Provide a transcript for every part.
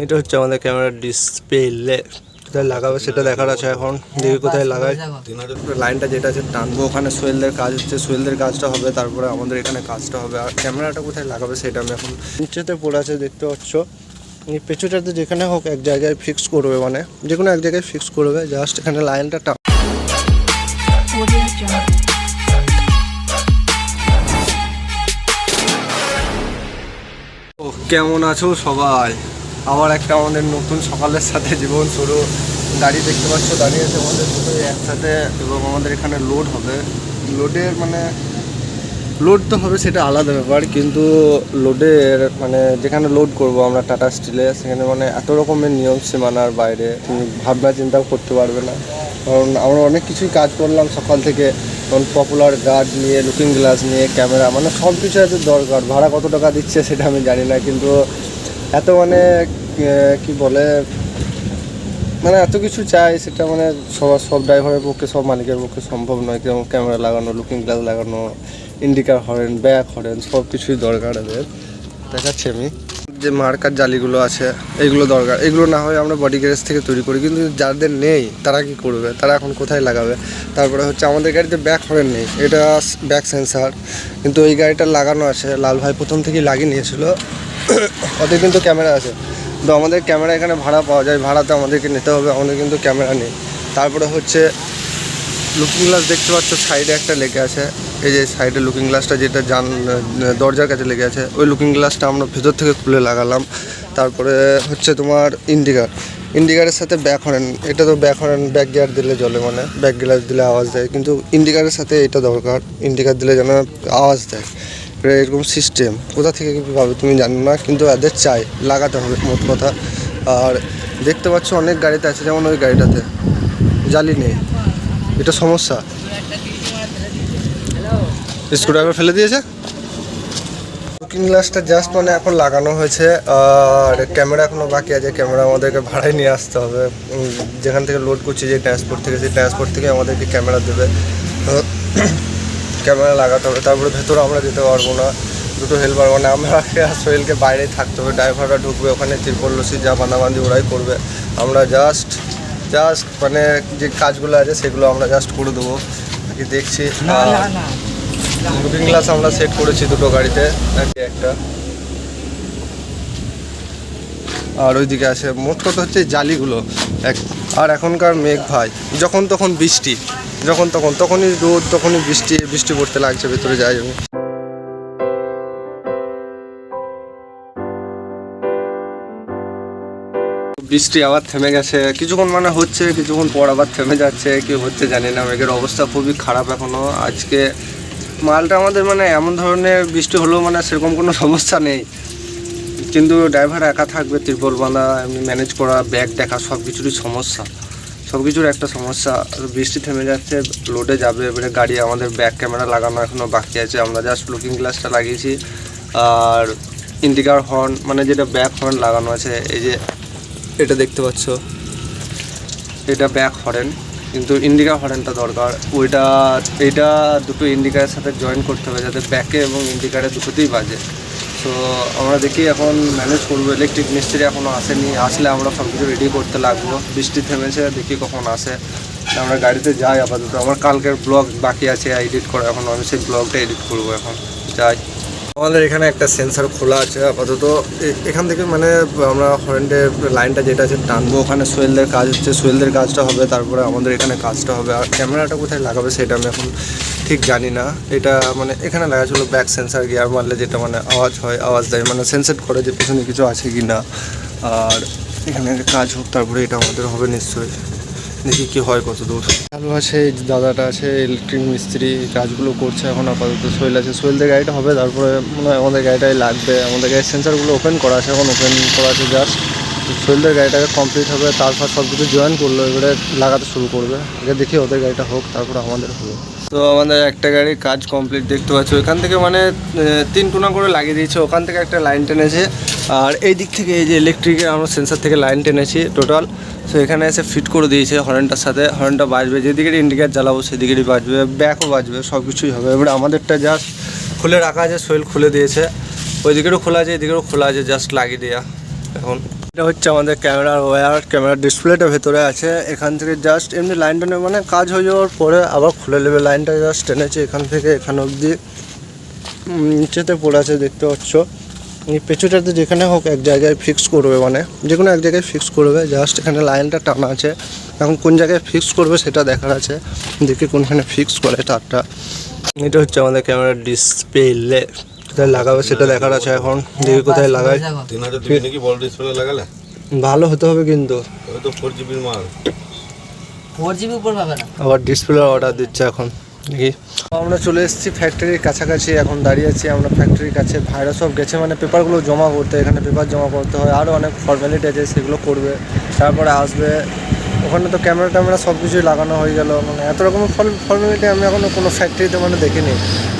এটা হচ্ছে আমাদের ক্যামেরার ডিসপ্লে, কোথায় লাগাবে সেটা দেখার আছে। এখন দেখি কোথায় লাগাই। লাইনটা যেটা আছে টানবো, ওখানে সোহেলদের কাজ হচ্ছে, সোহেলদের কাজটা হবে, তারপরে আমাদের এখানে কাজটা হবে। আর ক্যামেরাটা কোথায় লাগাবে সেটা আমি এখন নিচেতে পড়ে আছে দেখতে পাচ্ছ। এই পেছুটাতে যেখানে হোক এক জায়গায় ফিক্স করবে, মানে যে কোনো এক জায়গায় ফিক্স করবে। জাস্ট এখানে লাইনটা টান। ও কেমন আছো সবাই? আবার একটা আমাদের নতুন সকালের সাথে জীবন শুরু। গাড়ি দেখতে পাচ্ছ দাঁড়িয়েছে আমাদের দুটোই একসাথে, এবং আমাদের এখানে লোড হবে। লোডের মানে লোড তো হবে সেটা আলাদা ব্যাপার, কিন্তু লোডের মানে যেখানে লোড করব আমরা টাটা স্টিলে, সেখানে মানে এত রকমের নিয়ম সীমানার বাইরে তুমি ভাবনা চিন্তাও করতে পারবে না। কারণ আমরা অনেক কিছুই কাজ করলাম সকাল থেকে, কারণ পপুলার গার্ড নিয়ে, লুকিং গ্লাস নিয়ে, ক্যামেরা, মানে সব কিছু এত দরকার। ভাড়া কত টাকা দিচ্ছে সেটা আমি জানি না, কিন্তু এত মানে কি বলে, মানে এত কিছু চাই সেটা মানে সব ড্রাইভারের পক্ষে, সব মালিকের পক্ষে সম্ভব নয়। যেমন ক্যামেরা লাগানো, লুকিং গ্লাস লাগানো, ইন্ডিকেটর হরেন, ব্যাক হরেন, সব কিছুই দরকার এদের। দেখাচ্ছি আমি যে মার্কার জালিগুলো আছে, এইগুলো দরকার। এগুলো না হয় আমরা বডি গ্যারেজ থেকে তৈরি করি, কিন্তু যাদের নেই তারা কি করবে, তারা এখন কোথায় লাগাবে? তারপরে হচ্ছে আমাদের গাড়িতে ব্যাক হরেন নেই, এটা ব্যাক সেন্সার, কিন্তু এই গাড়িটা লাগানো আছে। লাল ভাই প্রথম থেকেই লাগিয়ে নিয়েছিল, ওদের কিন্তু ক্যামেরা আছে। তো আমাদের ক্যামেরা এখানে ভাড়া পাওয়া যায়, ভাড়াতে আমাদেরকে নিতে হবে, আমাদের কিন্তু ক্যামেরা নেই। তারপরে হচ্ছে লুকিং গ্লাস দেখতে পাচ্ছ সাইডে একটা লেগে আছে, এই যে সাইডে লুকিং গ্লাসটা যেটা দরজার কাছে লেগে আছে, ওই লুকিং গ্লাসটা আমরা ভেতর থেকে খুলে লাগালাম। তারপরে হচ্ছে তোমার ইন্ডিকেটারের সাথে ব্যাক হরেন, এটা তো ব্যাক হরেন ব্যাক গিয়ার দিলে চলে, মানে ব্যাক গ্লাস দিলে আওয়াজ দেয়, কিন্তু ইন্ডিকেটারের সাথে এটা দরকার, ইন্ডিকেটার দিলে যেন আওয়াজ দেয়। এরকম সিস্টেম কোথা থেকে কী পাবে তুমি জানো না, কিন্তু এদের চাই, লাগাতে হবে মোট কথা। আর দেখতে পাচ্ছ অনেক গাড়িতে আছে, যেমন ওই গাড়িটাতে জালি নেই, এটা সমস্যা। স্ক্রুড্রাইভার ফেলে দিয়েছে। লুকিং গ্লাসটা জাস্ট মানে এখন লাগানো হয়েছে, আর ক্যামেরা এখনও বাকি আছে। ক্যামেরা আমাদেরকে ভাড়ায় নিয়ে আসতে হবে, যেখান থেকে লোড করছি যে ট্রান্সপোর্ট থেকে, সেই ট্রান্সপোর্ট থেকে আমাদেরকে ক্যামেরা দেবে, ক্যামেরা লাগাতে হবে। তারপরে ভেতরে আমরা যেতে পারবো না, দুটো হেল্পার, মানে আমরা সোহেলকে বাইরেই থাকতে হবে। ড্রাইভাররা ঢুকবে, ওখানে তিরপল রশি যা বাঁধাবাঁধি ওরাই করবে, আমরা জাস্ট মানে যে কাজগুলো আছে সেগুলো আমরা জাস্ট করে দেবো। দেখছি লুকিং গ্লাস আমরা সেট করেছি দুটো গাড়িতে, একটা আর ওইদিকে আছে। মোট কথা হচ্ছে জালিগুলো আর এখনকার মেঘ ভাই, যখন তখন বৃষ্টি, যখন তখনই রোদ, তখনই বৃষ্টি পড়তে লাগছে। ভেতরে যাই আমি। বৃষ্টি আবার থেমে গেছে, কিছুক্ষণ মানে হচ্ছে, কিছুক্ষণ পর আবার থেমে যাচ্ছে, কি হচ্ছে জানি না। মেঘের অবস্থা খুবই খারাপ এখনও। আজকে মালটা আমাদের মানে এমন ধরনের বৃষ্টি হলেও মানে সেরকম কোনো সমস্যা নেই, কিন্তু ড্রাইভার একা থাকবে, তিরপল বাঁধা, এমনি ম্যানেজ করা, ব্যাগ দেখা, সব কিছুরই সমস্যা, সব কিছুর একটা সমস্যা। বৃষ্টি থেমে যাচ্ছে, লোডে যাবে এবারে গাড়ি। আমাদের ব্যাক ক্যামেরা লাগানো এখনও বাকি আছে, আমরা জাস্ট লুকিং গ্লাসটা লাগিয়েছি। আর ইন্ডিকেটর হর্ন, মানে যেটা ব্যাক হর্ন লাগানো আছে, এই যে এটা দেখতে পাচ্ছ, এটা ব্যাক হরেন, কিন্তু ইন্ডিকেটর হরেনটা দরকার। এইটা দুটো ইন্ডিকেটারের সাথে জয়েন করতে হবে, যাতে ব্যাকে এবং ইন্ডিকেটার দুটোতেই বাজে। তো আমরা দেখি এখন ম্যানেজ করবো। ইলেকট্রিক মিস্ত্রি এখনও আসেনি, আসলে আমরা সব কিছু রেডি করতে লাগবো। বৃষ্টি থেমেছে, দেখি কখন আসে। আমরা গাড়িতে যাই আপাতত। আমার কালকের ব্লগ বাকি আছে এডিট করা, এখন আমি সেই ব্লগটা এডিট করবো। এখন যাই। আমাদের এখানে একটা সেন্সার খোলা আছে আপাতত, এখান থেকে মানে আমরা হরেন্টের লাইনটা যেটা আছে টানবো, ওখানে সোহেলদের কাজ হচ্ছে, সোহেলদের কাজটা হবে, তারপরে আমাদের এখানে কাজটা হবে। আর ক্যামেরাটা কোথায় লাগাবে সেটা আমি এখন ঠিক জানি না। এটা মানে এখানে লাগা ছিল ব্যাক সেন্সার, গিয়ার মারলে যেটা মানে আওয়াজ দেয়, মানে সেন্সেট করে যে পিছনে কিছু আছে কি না। আর এখানে কাজ হোক, তারপরে এটা আমাদের হবে নিশ্চয়ই। দেখি কী হয়, কত দূর ভালো আছে। এই দাদাটা আছে ইলেকট্রিক মিস্ত্রি, কাজগুলো করছে এখন আপাতত। সোহেল আছে, সোহেলদের গাড়িটা হবে, তারপরে মনে হয় আমাদের গাড়িটাই লাগবে। আমাদের গাড়ির সেন্সারগুলো ওপেন করা আছে, এখন ওপেন করা আছে জাস্ট। সোহেলদের গাড়িটাকে কমপ্লিট হবে, তারপর সব কিছু জয়েন করলো, এবারে লাগাতে শুরু করবে। আগে দেখি ওদের গাড়িটা হোক, তারপরে আমাদের হবে। তো আমাদের একটা গাড়ির কাজ কমপ্লিট দেখতে পাচ্ছ। এখান থেকে মানে 3 টুনা করে লাগিয়ে দিয়েছে, ওখান থেকে একটা লাইন টেনেছে, আর এই দিক থেকে এই যে ইলেকট্রিকের আমরা সেন্সার থেকে লাইন টেনেছি টোটাল। তো এখানে এসে ফিট করে দিয়েছে হর্নটার সাথে, হর্নটা বাজবে, যেদিকে ইন্ডিকেটর জ্বালাবো সেদিকেই বাজবে, ব্যাকও বাজবে, সব কিছুই হবে। এবারে আমাদেরটা জাস্ট খুলে রাখা আছে, সোহেল খুলে দিয়েছে, ওই দিকেরও খোলা আছে, এদিকেরও খোলা আছে, জাস্ট লাগিয়ে দেওয়া এখন। এটা হচ্ছে আমাদের ক্যামেরার ওয়্যার, ক্যামেরার ডিসপ্লেটা ভেতরে আছে। এখান থেকে জাস্ট এমনি লাইন টেনে মানে কাজ হয়ে যাওয়ার পরে আবার খুলে নেবে। লাইনটা জাস্ট টেনেছে এখান থেকে এখান অবধি, নিচেতে পড়ে আছে দেখতে পাচ্ছ। এই পেছুটাতে যেখানে হোক এক জায়গায় ফিক্স করবে, মানে যে কোনো এক জায়গায় ফিক্স করবে। জাস্ট এখানে লাইনটা টানা আছে, এখন কোন জায়গায় ফিক্স করবে সেটা দেখার আছে, দেখি কোনখানে ফিক্স করে তারটা। এটা হচ্ছে আমাদের ক্যামেরার ডিসপ্লে, কোথায় লাগাবে সেটা দেখার আছে। এখন দেখি কোথায় লাগায়। 3000 নাকি বড় ডিসপ্লে লাগালে ভালো হতে হবে কিন্তু, ওই তো 4GB মাল, 4GB উপর পাবে না। আবার ডিসপ্লে অর্ডার দিচ্ছে এখন দেখি। আমরা চলে এসেছি ফ্যাক্টরির কাছাকাছি, এখন দাঁড়িয়ে আছি আমরা ফ্যাক্টরির কাছে। ভাইরা সব গেছে মানে পেপারগুলো জমা করতে, এখানে পেপার জমা করতে হয়, আরও অনেক ফর্মালিটি আছে সেগুলো করবে, তারপরে আসবে। ওখানে তো ক্যামেরা সব কিছুই লাগানো হয়ে গেল, মানে এত রকমের ফর্মালিটি আমি এখনও কোনো ফ্যাক্টরিতে মানে দেখিনি।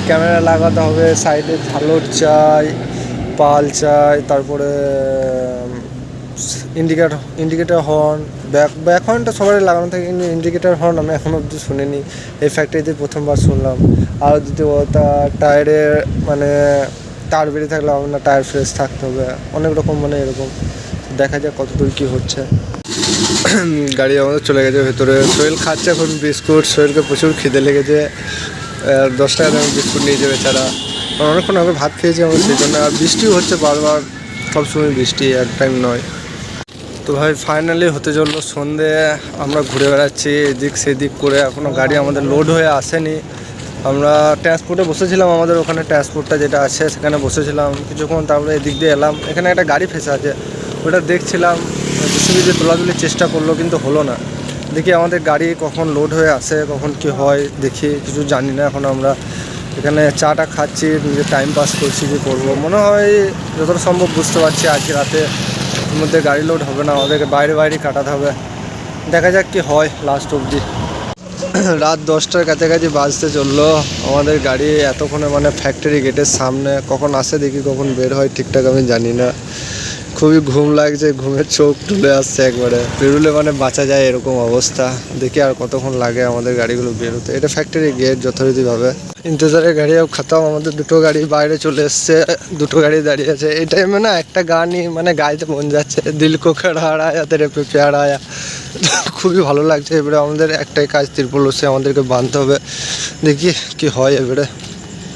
ক্যামেরা লাগাতে হবে, সাইডে ঝালর চাই, পাল চাই, তারপরে ইন্ডিকেটার হর্ন, ব্যাক হর্নটা সবারই লাগানো থাকে, কিন্তু ইন্ডিকেটার হর্ন আমি এখনও অবধি শুনিনি, এই ফ্যাক্টরিতে প্রথমবার শুনলাম। আর দ্বিতীয় কথা, টায়ারের মানে টায়ার বেরিয়ে থাকলে হবে না, টায়ার ফ্রেশ থাকতে হবে, অনেক রকম মানে এরকম। দেখা যাক কতদূর কী হচ্ছে। গাড়ি আমাদের চলে গেছে ভেতরে। সোহেল খাচ্ছে এখন বিস্কুট, সোহেলকে প্রচুর খিদে লেগেছে, 10 টাকা দামের বিস্কুট নিয়েছে বেচারা। অনেকক্ষণ আগে ভাত খেয়েছি আমরা সেই জন্য। আর বৃষ্টিও হচ্ছে বারবার, সবসময় বৃষ্টি, এক টাইম নয়। তো ভাই ফাইনালি হতে চললো সন্ধে, আমরা ঘুরে বেড়াচ্ছি এদিক সেদিক করে, এখনও গাড়ি আমাদের লোড হয়ে আসেনি। আমরা ট্রান্সপোর্টে বসেছিলাম, আমাদের ওখানে ট্রান্সপোর্টটা যেটা আছে সেখানে বসেছিলাম কিছুক্ষণ, তারপরে এদিক দিয়ে এলাম। এখানে একটা গাড়ি ফেঁসে আছে, ওটা দেখছিলাম, যে তোলাতুলির চেষ্টা করলো কিন্তু হলো না। দেখি আমাদের গাড়ি কখন লোড হয়ে আসে, কখন কি হয় দেখি, কিছু জানি না এখন। আমরা এখানে চাটা খাচ্ছি, নিজের টাইম পাস করছি, কী করবো। মনে হয় যতটা সম্ভব বুঝতে পারছি আজকে রাতে মধ্যে গাড়ি লোড হবে না, আমাদেরকে বাইরে কাটাতে হবে। দেখা যাক কি হয় লাস্ট অবধি। রাত 10টার কাছাকাছি বাজতে চললো, আমাদের গাড়ি এতক্ষণে মানে ফ্যাক্টরি গেটের সামনে। কখন আসে দেখি, কখন বের হয় ঠিকঠাক আমি জানি না। খুবই ঘুম লাগছে, ঘুমের চোখ তুলে আসছে একবারে, বেরোলে মানে বাঁচা যায় এরকম অবস্থা। দেখি আর কতক্ষণ লাগে আমাদের গাড়িগুলো বেরোতে। এটা ফ্যাক্টরি গেট যথারীতিভাবে। ইন্তজারের গাড়িও খতম, আমাদের দুটো গাড়ি বাইরে চলে এসছে, দুটো গাড়ি দাঁড়িয়ে আছে। এই টাইমে না একটা গানই মানে গাইতে মন যাচ্ছে, দিল কো খড়াড় আয়া তেরে পে প্যার আয়া। খুবই ভালো লাগছে। এবারে আমাদের একটাই কাজ, তিরপল সে আমাদেরকে বাঁধতে হবে, দেখি কি হয় এবারে।